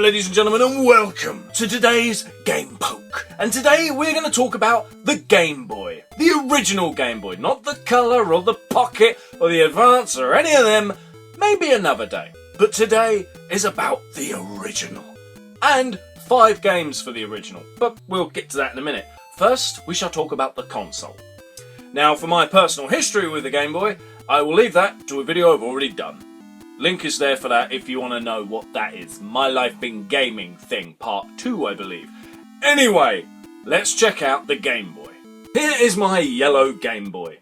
ladies and gentlemen, and welcome to today's Game Poke. And today we're going to talk about the Game Boy. The original Game Boy, not the Colour or the Pocket or the Advance or any of them. Maybe another day. But today is about the original. And 5 games for the original, but we'll get to that in a minute. First, we shall talk about the console. Now, for my personal history with the Game Boy, I will leave that to a video I've already done. Link is there for that if you want to know what that is. My Life in Gaming thing, part 2, I believe. Anyway, let's check out the Game Boy. Here is my yellow Game Boy.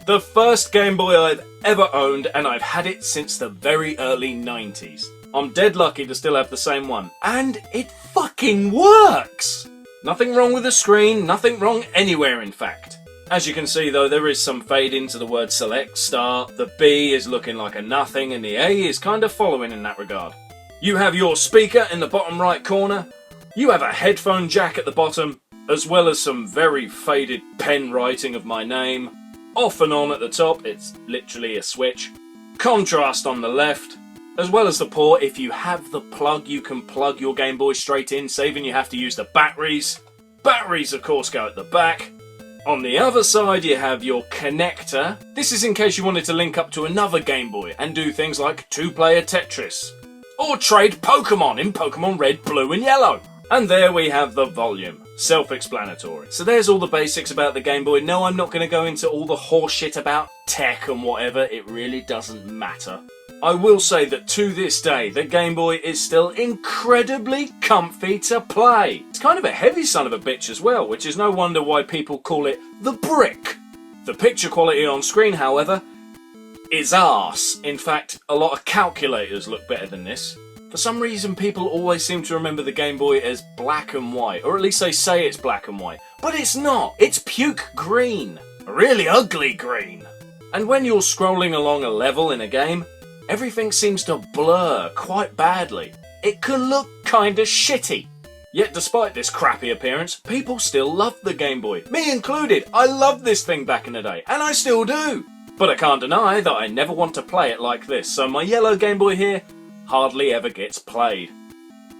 The first Game Boy I've ever owned, and I've had it since the very early 90s. I'm dead lucky to still have the same one. And it fucking works! Nothing wrong with the screen, nothing wrong anywhere in fact. As you can see though, there is some fade into the word select start, the B is looking like a nothing, and the A is kind of following in that regard. You have your speaker in the bottom right corner, you have a headphone jack at the bottom, as well as some very faded pen writing of my name. Off and on at the top, it's literally a switch. Contrast on the left, as well as the port. If you have the plug, you can plug your Game Boy straight in, saving you have to use the batteries. Batteries of course go at the back. On the other side you have your connector. This is in case you wanted to link up to another Game Boy and do things like 2-player Tetris. Or trade Pokemon in Pokemon Red, Blue and Yellow. And there we have the volume. Self-explanatory. So there's all the basics about the Game Boy. No, I'm not going to go into all the horseshit about tech and whatever. It really doesn't matter. I will say that to this day, the Game Boy is still incredibly comfy to play. It's kind of a heavy son of a bitch as well, which is no wonder why people call it the brick. The picture quality on screen, however, is arse. In fact, a lot of calculators look better than this. For some reason, people always seem to remember the Game Boy as black and white, or at least they say it's black and white. But it's not. It's puke green. A really ugly green. And when you're scrolling along a level in a game, everything seems to blur quite badly. It can look kinda shitty. Yet despite this crappy appearance, people still love the Game Boy. Me included. I loved this thing back in the day, and I still do. But I can't deny that I never want to play it like this, so my yellow Game Boy here hardly ever gets played.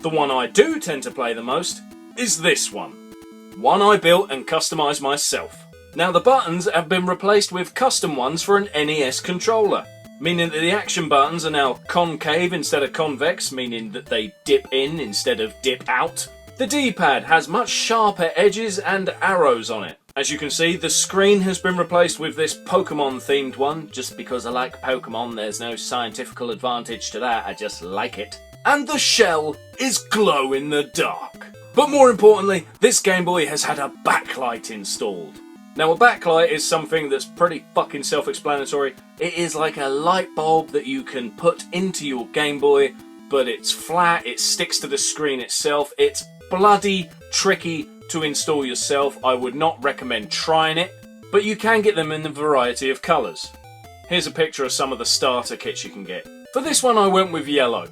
The one I do tend to play the most is this one. One I built and customised myself. Now the buttons have been replaced with custom ones for an NES controller, meaning that the action buttons are now concave instead of convex, meaning that they dip in instead of dip out. The D-pad has much sharper edges and arrows on it. As you can see, the screen has been replaced with this Pokemon themed one. Just because I like Pokemon, there's no scientific advantage to that, I just like it. And the shell is glow in the dark. But more importantly, this Game Boy has had a backlight installed. Now a backlight is something that's pretty fucking self-explanatory. It is like a light bulb that you can put into your Game Boy, but it's flat, it sticks to the screen itself. It's bloody tricky to install yourself. I would not recommend trying it, but you can get them in a variety of colours. Here's a picture of some of the starter kits you can get. For this one I went with yellow.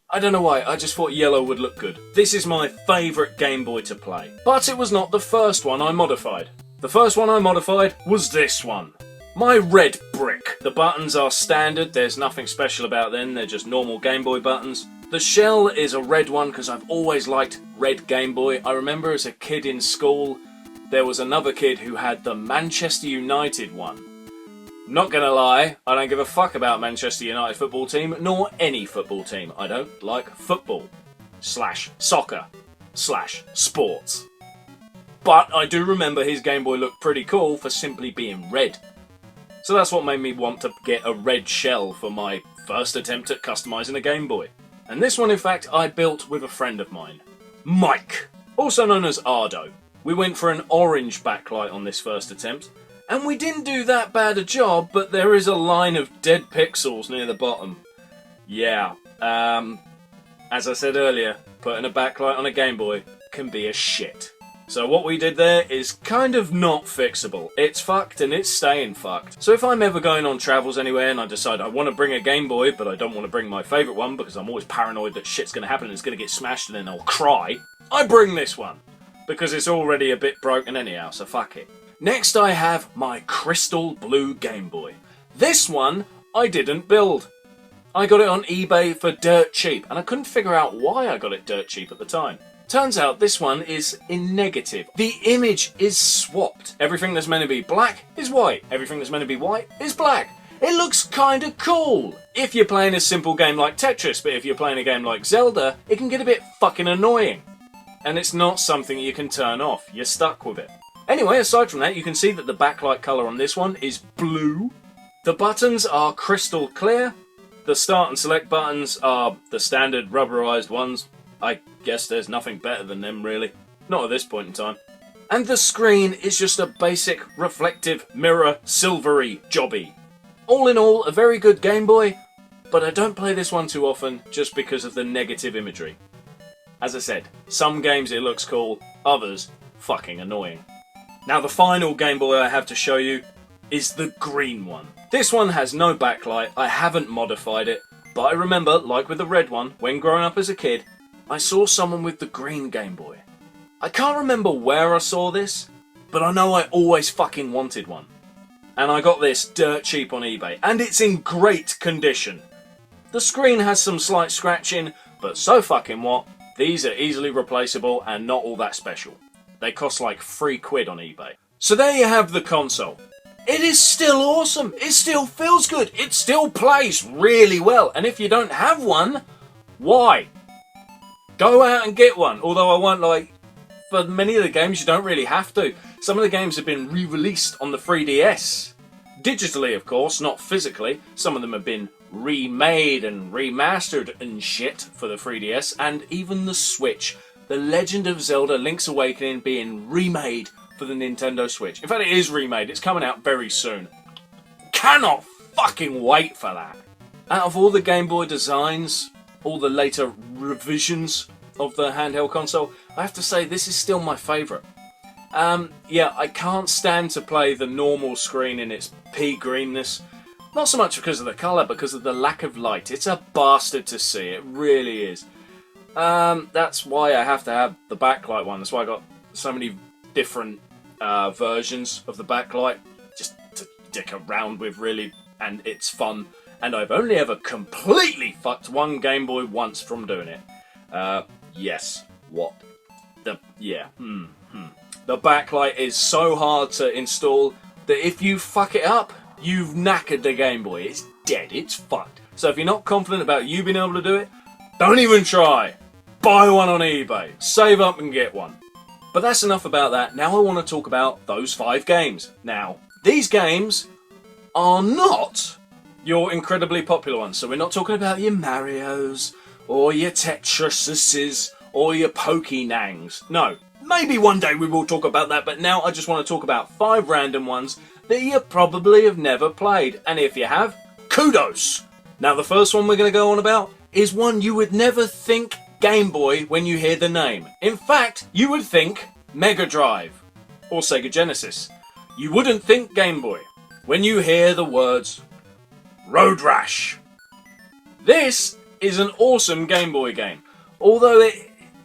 I don't know why, I just thought yellow would look good. This is my favourite Game Boy to play. But it was not the first one I modified. The first one I modified was this one. My red brick. The buttons are standard, there's nothing special about them, they're just normal Game Boy buttons. The shell is a red one because I've always liked red Game Boy. I remember as a kid in school, there was another kid who had the Manchester United one. Not gonna lie, I don't give a fuck about Manchester United football team, nor any football team. I don't like football. /soccer. /sports. But I do remember his Game Boy looked pretty cool for simply being red. So that's what made me want to get a red shell for my first attempt at customising a Game Boy. And this one in fact I built with a friend of mine, Mike, also known as Ardo. We went for an orange backlight on this first attempt, and we didn't do that bad a job, but there is a line of dead pixels near the bottom. Yeah, as I said earlier, putting a backlight on a Game Boy can be a shit. So what we did there is kind of not fixable. It's fucked and it's staying fucked. So if I'm ever going on travels anywhere and I decide I want to bring a Game Boy, but I don't want to bring my favourite one because I'm always paranoid that shit's going to happen and it's going to get smashed and then I'll cry, I bring this one. Because it's already a bit broken anyhow, so fuck it. Next I have my crystal blue Game Boy. This one I didn't build. I got it on eBay for dirt cheap, and I couldn't figure out why I got it dirt cheap at the time. Turns out this one is in negative. The image is swapped. Everything that's meant to be black is white. Everything that's meant to be white is black. It looks kinda cool if you're playing a simple game like Tetris, but if you're playing a game like Zelda, it can get a bit fucking annoying. And it's not something you can turn off. You're stuck with it. Anyway, aside from that, you can see that the backlight colour on this one is blue. The buttons are crystal clear. The start and select buttons are the standard rubberized ones. I guess there's nothing better than them, really. Not at this point in time. And the screen is just a basic, reflective, mirror, silvery jobby. All in all, a very good Game Boy, but I don't play this one too often just because of the negative imagery. As I said, some games it looks cool, others fucking annoying. Now the final Game Boy I have to show you is the green one. This one has no backlight, I haven't modified it, but I remember, like with the red one, when growing up as a kid, I saw someone with the green Game Boy. I can't remember where I saw this, but I know I always fucking wanted one. And I got this dirt cheap on eBay, and it's in great condition. The screen has some slight scratching, but so fucking what, these are easily replaceable and not all that special. They cost like £3 on eBay. So there you have the console. It is still awesome, it still feels good, it still plays really well, and if you don't have one, why? Go out and get one, although I won't like, for many of the games you don't really have to. Some of the games have been re-released on the 3DS. Digitally, of course, not physically. Some of them have been remade and remastered and shit for the 3DS, and even the Switch. The Legend of Zelda Link's Awakening being remade for the Nintendo Switch. In fact, it is remade. It's coming out very soon. Cannot fucking wait for that. Out of all the Game Boy designs, all the later revisions of the handheld console, I have to say this is still my favourite. Yeah, I can't stand to play the normal screen in its pea greenness. Not so much because of the colour, because of the lack of light. It's a bastard to see, it really is. That's why I have to have the backlight one. That's why I got so many different versions of the backlight, just to dick around with, really, and it's fun. And I've only ever completely fucked one Game Boy once from doing it. Yes. What? The backlight is so hard to install that if you fuck it up, you've knackered the Game Boy. It's dead. It's fucked. So if you're not confident about you being able to do it, don't even try. Buy one on eBay. Save up and get one. But that's enough about that. Now I want to talk about those 5 games. Now, these games are not your incredibly popular ones. So we're not talking about your Marios, or your Tetrises, or your Pokénangs. No. Maybe one day we will talk about that, but now I just want to talk about 5 random ones that you probably have never played. And if you have, kudos! Now the first one we're going to go on about is one you would never think Game Boy when you hear the name. In fact, you would think Mega Drive or Sega Genesis. You wouldn't think Game Boy when you hear the words Road Rash. This is an awesome Game Boy game, although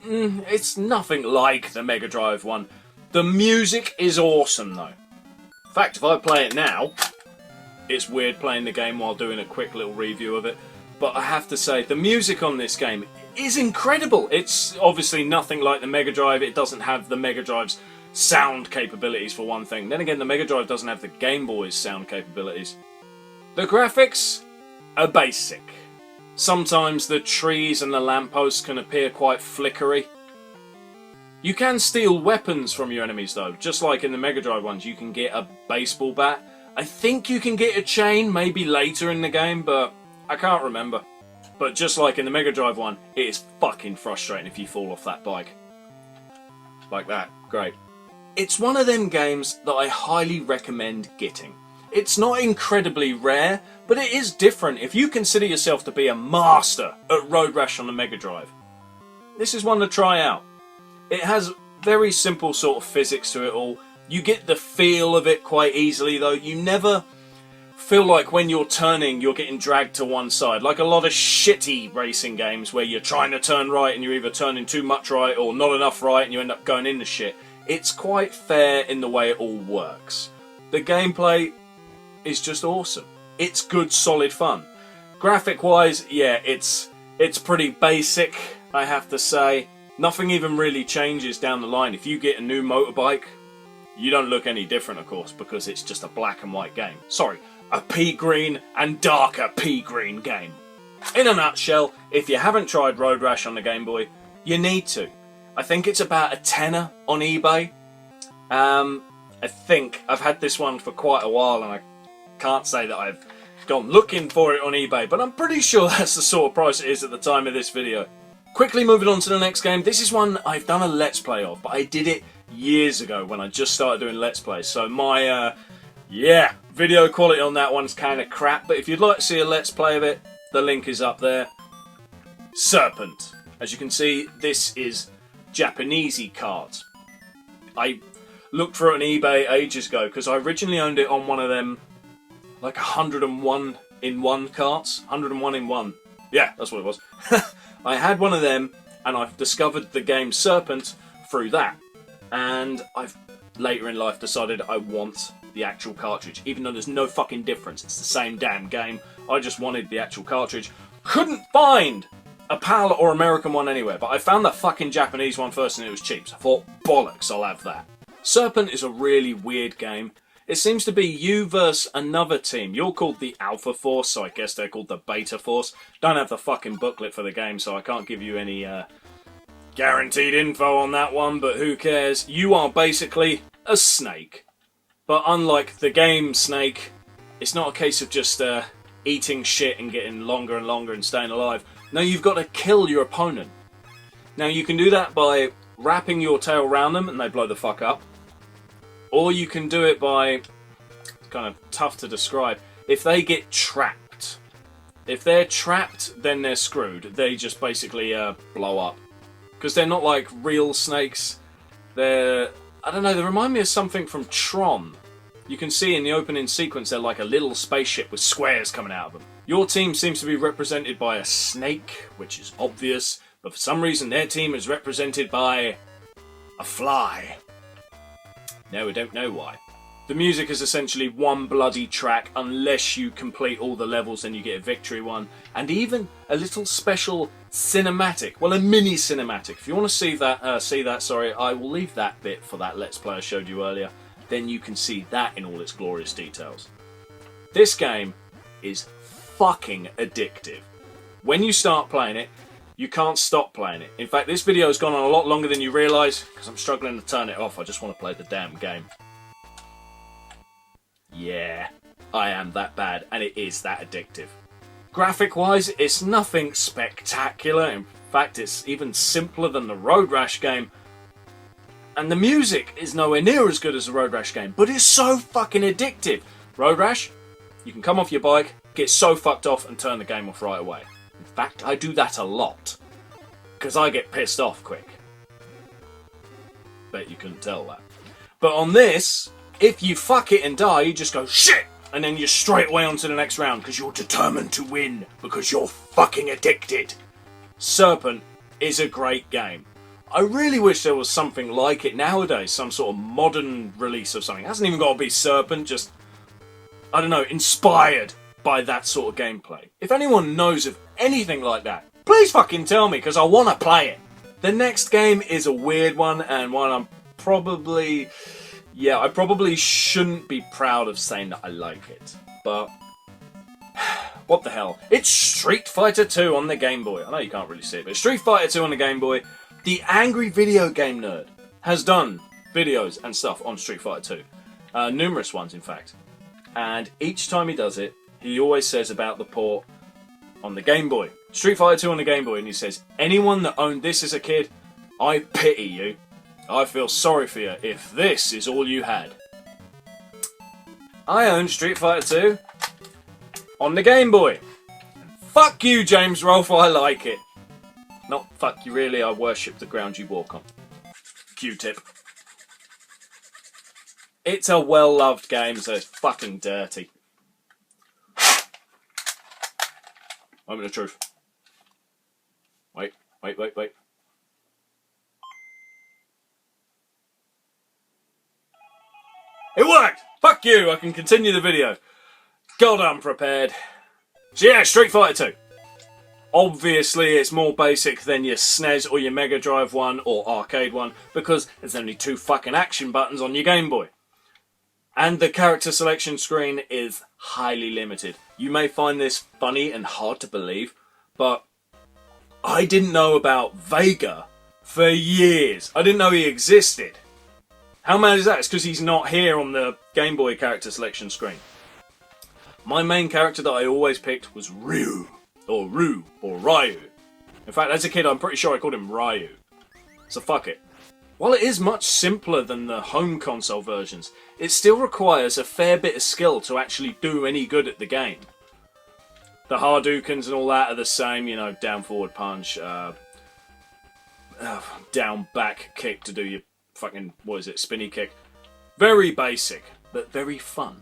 it's nothing like the Mega Drive one. The music is awesome though. In fact, if I play it now, it's weird playing the game while doing a quick little review of it, but I have to say the music on this game is incredible. It's obviously nothing like the Mega Drive. It doesn't have the Mega Drive's sound capabilities for one thing. Then again, the Mega Drive doesn't have the Game Boy's sound capabilities. The graphics are basic. Sometimes the trees and the lampposts can appear quite flickery. You can steal weapons from your enemies though, just like in the Mega Drive ones. You can get a baseball bat. I think you can get a chain maybe later in the game, but I can't remember. But just like in the Mega Drive one, it is fucking frustrating if you fall off that bike. Like that. Great. It's one of them games that I highly recommend getting. It's not incredibly rare, but it is different if you consider yourself to be a master at Road Rash on the Mega Drive. This is one to try out. It has very simple sort of physics to it all. You get the feel of it quite easily though. You never feel like when you're turning you're getting dragged to one side, like a lot of shitty racing games where you're trying to turn right and you're either turning too much right or not enough right and you end up going into shit. It's quite fair in the way it all works. The gameplay is just awesome. It's good, solid fun. Graphic-wise, yeah, it's pretty basic, I have to say. Nothing even really changes down the line. If you get a new motorbike, you don't look any different, of course, because it's just a black and white game. Sorry, a pea green and darker pea green game. In a nutshell, if you haven't tried Road Rash on the Game Boy, you need to. I think it's about a tenner on eBay. I think I've had this one for quite a while, and I can't say that I've gone looking for it on eBay, but I'm pretty sure that's the sort of price it is at the time of this video. Quickly moving on to the next game. This is one I've done a Let's Play of, but I did it years ago when I just started doing Let's Plays. So my, video quality on that one's kind of crap, but if you'd like to see a Let's Play of it, the link is up there. Serpent. As you can see, this is Japanesey cards. I looked for it on eBay ages ago because I originally owned it on one of them, like 101 in 1 carts. 101 in 1. Yeah, that's what it was. I had one of them, and I've discovered the game Serpent through that. And I've later in life decided I want the actual cartridge, even though there's no fucking difference. It's the same damn game. I just wanted the actual cartridge. Couldn't find a PAL or American one anywhere, but I found the fucking Japanese one first, and it was cheap. So I thought, bollocks, I'll have that. Serpent is a really weird game. It seems to be you versus another team. You're called the Alpha Force, so I guess they're called the Beta Force. Don't have the fucking booklet for the game, so I can't give you any guaranteed info on that one, but who cares? You are basically a snake. But unlike the game Snake, it's not a case of just eating shit and getting longer and longer and staying alive. No, you've got to kill your opponent. Now, you can do that by wrapping your tail around them and they blow the fuck up. Or you can do it by, it's kind of tough to describe, if they get trapped. If they're trapped, then they're screwed. They just basically blow up. Because they're not like real snakes. They're, I don't know, they remind me of something from Tron. You can see in the opening sequence they're like a little spaceship with squares coming out of them. Your team seems to be represented by a snake, which is obvious, but for some reason their team is represented by a fly. Now we don't know why. The music is essentially one bloody track unless you complete all the levels, then you get a victory one. And even a little special cinematic, well, a mini cinematic. If you want to see that, I will leave that bit for that Let's Play I showed you earlier. Then you can see that in all its glorious details. This game is fucking addictive. When you start playing it, you can't stop playing it. In fact, this video has gone on a lot longer than you realise because I'm struggling to turn it off. I just want to play the damn game. Yeah, I am that bad, and it is that addictive. Graphic-wise, it's nothing spectacular. In fact, it's even simpler than the Road Rash game. And the music is nowhere near as good as the Road Rash game, but it's so fucking addictive. Road Rash, you can come off your bike, get so fucked off, and turn the game off right away. In fact, I do that a lot, because I get pissed off quick. Bet you couldn't tell that. But on this, if you fuck it and die, you just go, shit! And then you're straight away on to the next round, because you're determined to win, because you're fucking addicted. Serpent is a great game. I really wish there was something like it nowadays, some sort of modern release of something. It hasn't even got to be Serpent, just, I don't know, inspired by that sort of gameplay. If anyone knows of anything like that, please fucking tell me, because I want to play it. The next game is a weird one, and one I'm probably... yeah, I probably shouldn't be proud of saying that I like it, but... what the hell? It's Street Fighter 2 on the Game Boy. I know you can't really see it, but Street Fighter 2 on the Game Boy. The Angry Video Game Nerd has done videos and stuff on Street Fighter 2. Numerous ones, in fact. And each time he does it, he always says about the port on the Game Boy. Street Fighter 2 on the Game Boy, and he says, anyone that owned this as a kid, I pity you. I feel sorry for you if this is all you had. I own Street Fighter 2 on the Game Boy. Fuck you, James Rolfe, I like it. Not fuck you really, I worship the ground you walk on. Q-tip. It's a well-loved game, so it's fucking dirty. Moment of truth. Wait. It worked! Fuck you, I can continue the video. God, I'm prepared. So yeah, Street Fighter 2. Obviously, it's more basic than your SNES or your Mega Drive one or arcade one because there's only 2 fucking action buttons on your Game Boy. And the character selection screen is highly limited. You may find this funny and hard to believe, but I didn't know about Vega for years. I didn't know he existed. How mad is that? It's because he's not here on the Game Boy character selection screen. My main character that I always picked was Ryu. Or Ryu. In fact, as a kid, I'm pretty sure I called him Ryu. So fuck it. While it is much simpler than the home console versions, it still requires a fair bit of skill to actually do any good at the game. The Hadoukens and all that are the same, you know, down forward punch, down back kick to do your fucking, what is it, spinny kick. Very basic, but very fun.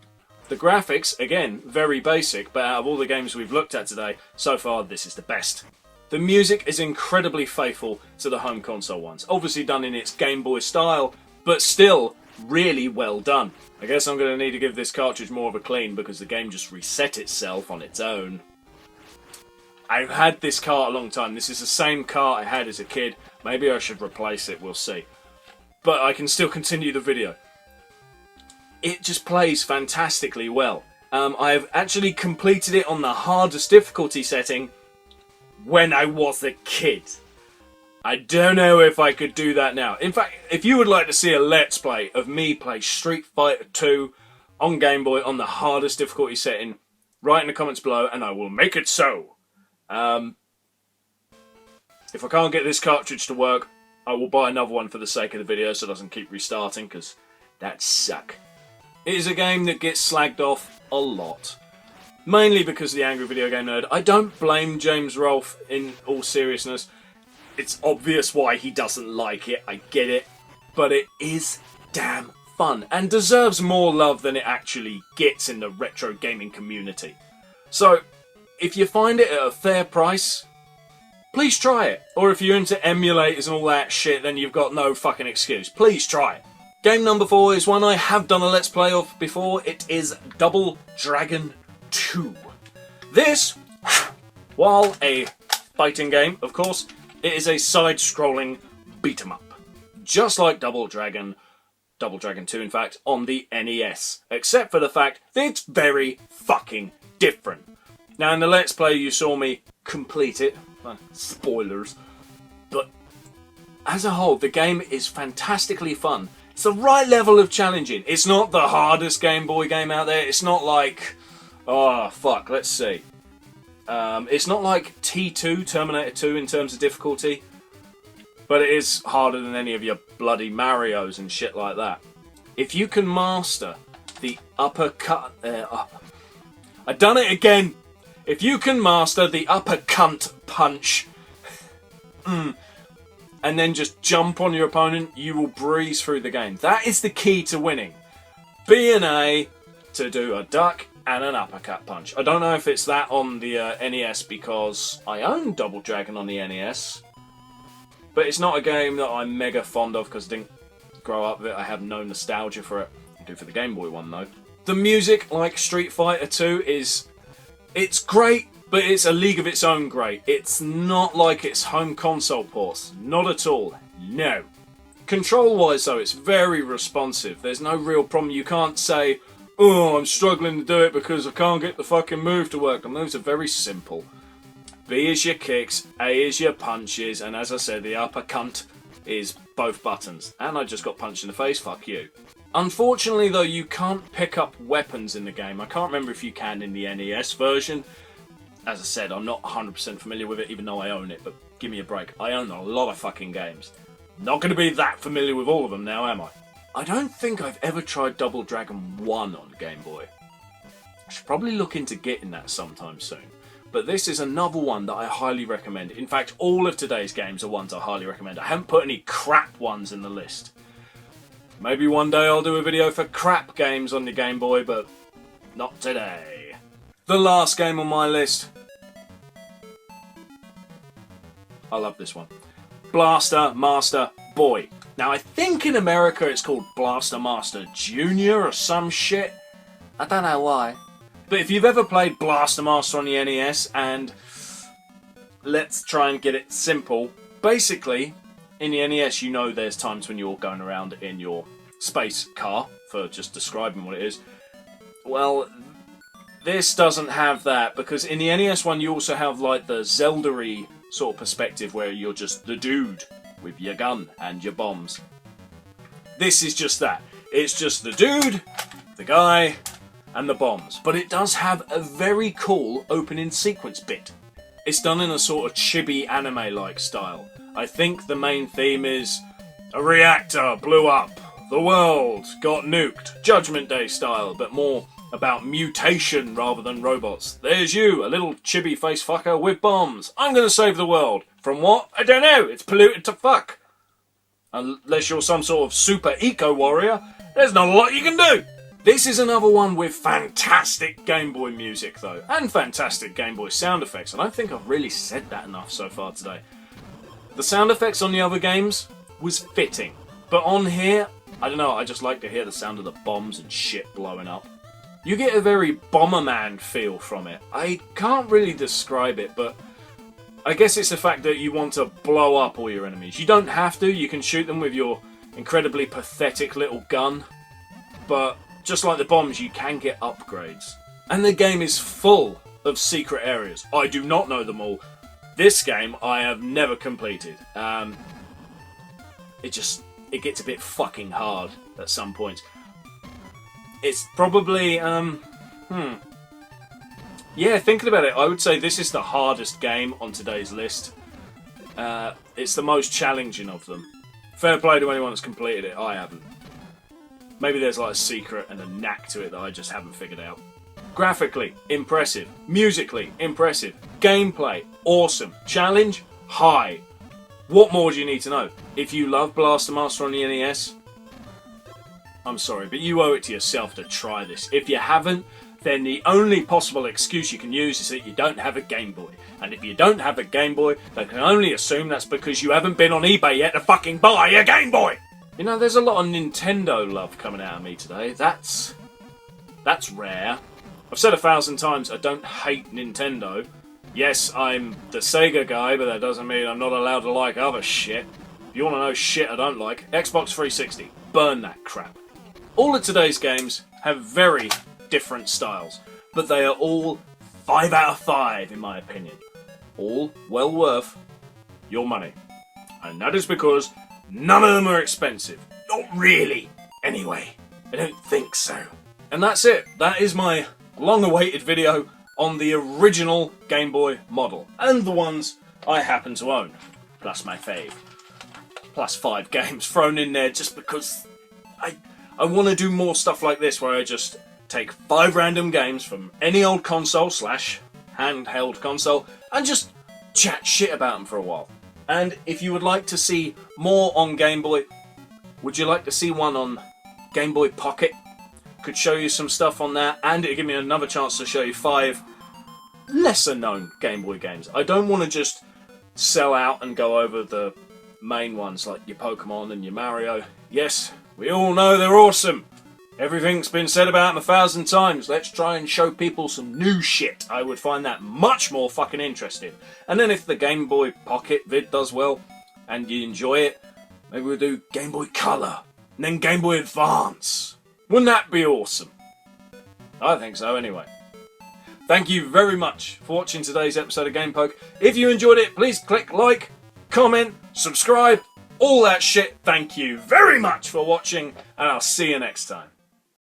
The graphics, again, very basic, but out of all the games we've looked at today, so far this is the best. The music is incredibly faithful to the home console ones, obviously done in its Game Boy style, but still really well done. I guess I'm going to need to give this cartridge more of a clean because the game just reset itself on its own. I've had this cart a long time. This is the same cart I had as a kid. Maybe I should replace it, we'll see. But I can still continue the video. It just plays fantastically well. I've actually completed it on the hardest difficulty setting when I was a kid. I don't know if I could do that now. In fact, if you would like to see a Let's Play of me play Street Fighter 2 on Game Boy on the hardest difficulty setting, write in the comments below and I will make it so. If I can't get this cartridge to work, I will buy another one for the sake of the video so it doesn't keep restarting, because that'd suck. It is a game that gets slagged off a lot. Mainly because of the Angry Video Game Nerd. I don't blame James Rolfe in all seriousness. It's obvious why he doesn't like it, I get it. But it is damn fun, and deserves more love than it actually gets in the retro gaming community. So, if you find it at a fair price, please try it. Or if you're into emulators and all that shit, then you've got no fucking excuse. Please try it. Game number 4 is one I have done a Let's Play of before. It is Double Dragon 2. This, while a fighting game, of course, it is a side-scrolling beat-em-up. Just like Double Dragon 2 in fact, on the NES. Except for the fact that it's very fucking different. Now in the Let's Play you saw me complete it. Spoilers. But as a whole, the game is fantastically fun. It's the right level of challenging. It's not the hardest Game Boy game out there. It's not like... oh, fuck, let's see. It's not like T2, Terminator 2 in terms of difficulty. But it is harder than any of your bloody Marios and shit like that. If you can master the uppercut... I done it again! If you can master the uppercut punch... and then just jump on your opponent, you will breeze through the game. That is the key to winning. B and A to do a duck and an uppercut punch. I don't know if it's that on the NES because I own Double Dragon on the NES. But it's not a game that I'm mega fond of because I didn't grow up with it. I have no nostalgia for it. I do for the Game Boy one though. The music, like Street Fighter 2, it's great. But it's a league of its own great. It's not like its home console ports. Not at all. No. Control-wise though, it's very responsive. There's no real problem. You can't say, oh, I'm struggling to do it because I can't get the fucking move to work. The moves are very simple. B is your kicks, A is your punches, and as I said, the uppercut is both buttons. And I just got punched in the face, fuck you. Unfortunately though, you can't pick up weapons in the game. I can't remember if you can in the NES version. As I said, I'm not 100% familiar with it, even though I own it, but give me a break. I own a lot of fucking games. Not going to be that familiar with all of them now, am I? I don't think I've ever tried Double Dragon 1 on Game Boy. I should probably look into getting that sometime soon. But this is another one that I highly recommend. In fact, all of today's games are ones I highly recommend. I haven't put any crap ones in the list. Maybe one day I'll do a video for crap games on the Game Boy, but not today. The last game on my list. I love this one. Blaster Master Boy. Now I think in America it's called Blaster Master Jr. or some shit. I don't know why. But if you've ever played Blaster Master on the NES, and let's try and get it simple, basically, in the NES, you know there's times when you're going around in your space car, for just describing what it is. Well, this doesn't have that, because in the NES one you also have like the Zelda-y sort of perspective where you're just the dude with your gun and your bombs. This is just that. It's just the dude, the guy, and the bombs. But it does have a very cool opening sequence bit. It's done in a sort of chibi anime-like style. I think the main theme is a reactor blew up, the world got nuked, Judgment Day style, but more about mutation rather than robots. There's you, a little chibi face fucker with bombs. I'm gonna save the world. From what? I don't know. It's polluted to fuck. Unless you're some sort of super eco-warrior, there's not a lot you can do. This is another one with fantastic Game Boy music, though, and fantastic Game Boy sound effects. I don't think I've really said that enough so far today. The sound effects on the other games was fitting, but on here, I don't know, I just like to hear the sound of the bombs and shit blowing up. You get a very Bomberman feel from it. I can't really describe it, but I guess it's the fact that you want to blow up all your enemies. You don't have to, you can shoot them with your incredibly pathetic little gun, but just like the bombs, you can get upgrades. And the game is full of secret areas. I do not know them all. This game I have never completed. It gets a bit fucking hard at some points. It's probably, yeah, thinking about it, I would say this is the hardest game on today's list. It's the most challenging of them. Fair play to anyone that's completed it, I haven't. Maybe there's like a secret and a knack to it that I just haven't figured out. Graphically, impressive. Musically, impressive. Gameplay, awesome. Challenge, high. What more do you need to know? If you love Blaster Master on the NES, I'm sorry, but you owe it to yourself to try this. If you haven't, then the only possible excuse you can use is that you don't have a Game Boy. And if you don't have a Game Boy, they can only assume that's because you haven't been on eBay yet to fucking buy a Game Boy! You know, there's a lot of Nintendo love coming out of me today. That's rare. I've said 1,000 times, I don't hate Nintendo. Yes, I'm the Sega guy, but that doesn't mean I'm not allowed to like other shit. If you want to know shit I don't like, Xbox 360. Burn that crap. All of today's games have very different styles, but they are all 5 out of 5 in my opinion. All well worth your money. And that is because none of them are expensive. Not really, anyway. I don't think so. And that's it. That is my long-awaited video on the original Game Boy model. And the ones I happen to own. Plus my fave. Plus 5 games thrown in there just because I want to do more stuff like this where I just take 5 random games from any old console / handheld console and just chat shit about them for a while. And if you would like to see more on Game Boy, would you like to see one on Game Boy Pocket? Could show you some stuff on that, and it'd give me another chance to show you 5 lesser known Game Boy games. I don't want to just sell out and go over the main ones like your Pokemon and your Mario. Yes, we all know they're awesome. Everything's been said about them 1,000 times. Let's try and show people some new shit. I would find that much more fucking interesting. And then if the Game Boy Pocket vid does well, and you enjoy it, maybe we'll do Game Boy Color, and then Game Boy Advance. Wouldn't that be awesome? I think so anyway. Thank you very much for watching today's episode of Game Poke. If you enjoyed it, please click like, comment, subscribe, all that shit. Thank you very much for watching, and I'll see you next time.